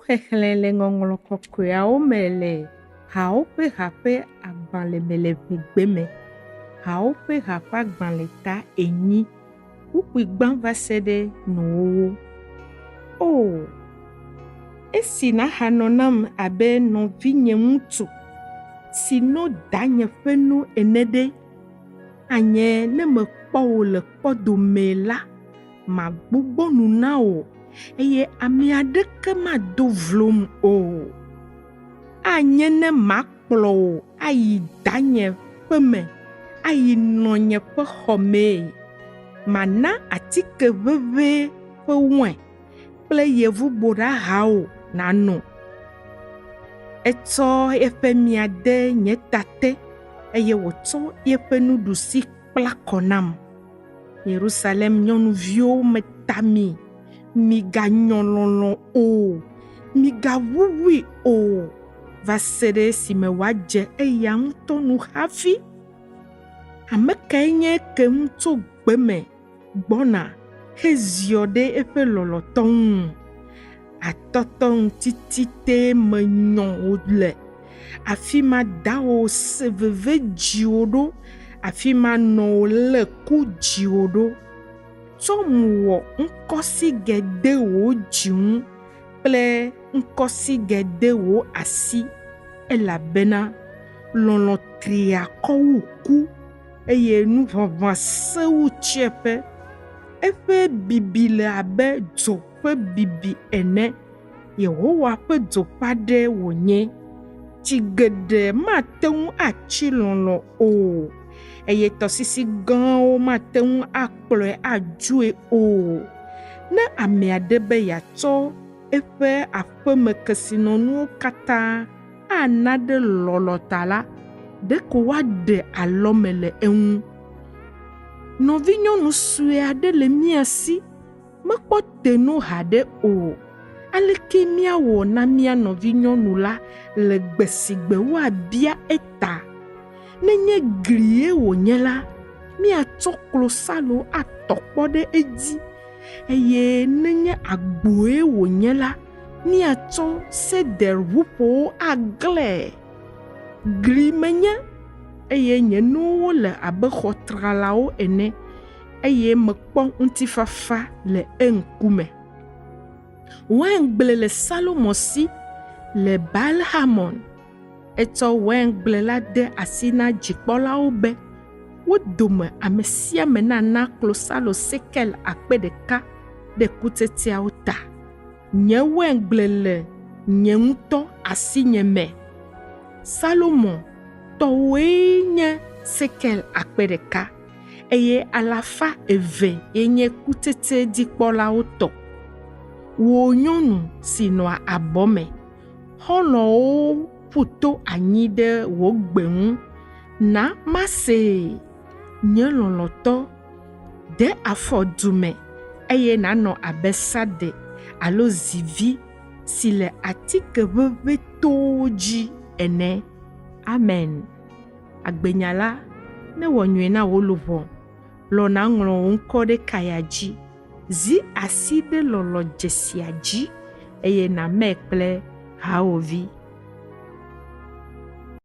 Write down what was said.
xexlẽ le ŋɔŋlɔ kɔkɔeawo me le hawo ƒe ha ƒe agbalẽ me le ʋegbe me. Hawo ƒe ha ƒe agbalẽ ta 8. Wokui gbã va se ɖe nuwuwu. O, esi na ha nɔ nam abe nɔvinye ŋutsu si no danye ƒe nu ene ɖe. Anye ne mekpɔ wò le kpɔdome la, magbugbɔ nu na wò eye ame aɖeke mado vlom o. Anye ne makplɔ wò ayi danye ƒe me, ayi nɔnye ƒe xɔ me. Mana atike ʋeʋẽ ƒe wɔe kple yevuboɖahawo nanɔ. Etsɔ eƒe mia de nye tate eye wòtsɔ eƒe nuɖusi kpla kɔ nam. Yerusalem nyɔnuviwo meta mi, miganyɔ lɔlɔ o, migaʋuʋui o, va se ɖe esime wòadze eya ŋutɔ nu hafi. Ame kae nye kem tso gbe me gbɔna heziɔ ɖe eƒe lɔlɔtɔ ŋu. Atɔtɔ ŋtiti te menyɔ wòle. Afi ma dawò se veve dziwò ɖo. Afi ma nɔ wò le ku dziwò ɖo. Tsɔ mu wɔ ŋkɔsigɛ de wò dzi ŋu kple ŋkɔsigɛ de wò asi. Elabena lɔlɔ tri akɔ wu ku eye nuʋaʋã se wu tsiẽƒe. Eƒe bibi le abe dzo ƒe bibi ene. Yehowa ƒe dzo ƒe aɖe wònye. Tsi geɖe mate ŋu atsi lɔlɔ o eye tɔsisi gãwo mate ŋu akplɔe adzoe o. Ne ame aɖe be yeatsɔ eƒe aƒeme kesinɔnuwo katã ana ɖe lɔlɔ ta la, ɖeko woaɖe alɔme le eŋu. Nɔvinyɔnu sue aɖe le mía si, mekpɔ te no haɖe o. Aleke míawɔ na mía nɔvinyɔnu la le gbe si gbe woabia eta. Nenye glie wònye la, míatsɔ klosalo atɔkpɔ ɖe edzi eye nenye agboe wònye la, míatsɔ sederʋuƒowo aglae. Gli menye eye nye nuwo le abe xɔtralawo ene eye mekpɔ ŋutifafa le eŋkume. Waingble le Salomo si le Baal-Hamon. Etsɔ waingble la de asi na dzikpɔlawo be wo dome ame sia ame nana klosalo sekel 1,000 ɖe kutsetseawo ta. Nye waingble le nye ŋutɔ asinye me. Salomo tɔwoe nye sekel 1,000 eye 200 yenye kutsetse dzikpɔlawo tɔ. Wò nyɔnu si nɔa abɔ me, xɔlɔwo ƒuto anyi ɖe wò gbe ŋu. Na mase nye lɔlɔtɔ de afɔ dume eye nanɔ abe sade alo zivi si le atike ʋeʋẽ towo dzi ene. Amen. Agbenyala ne wɔ nyuie na wò luʋɔ, lɔna ŋlɔ wò ŋkɔ ɖe kaya dzi. Zi asi ɖe lɔlɔ dzesia dzi eye na me kple hawòvi.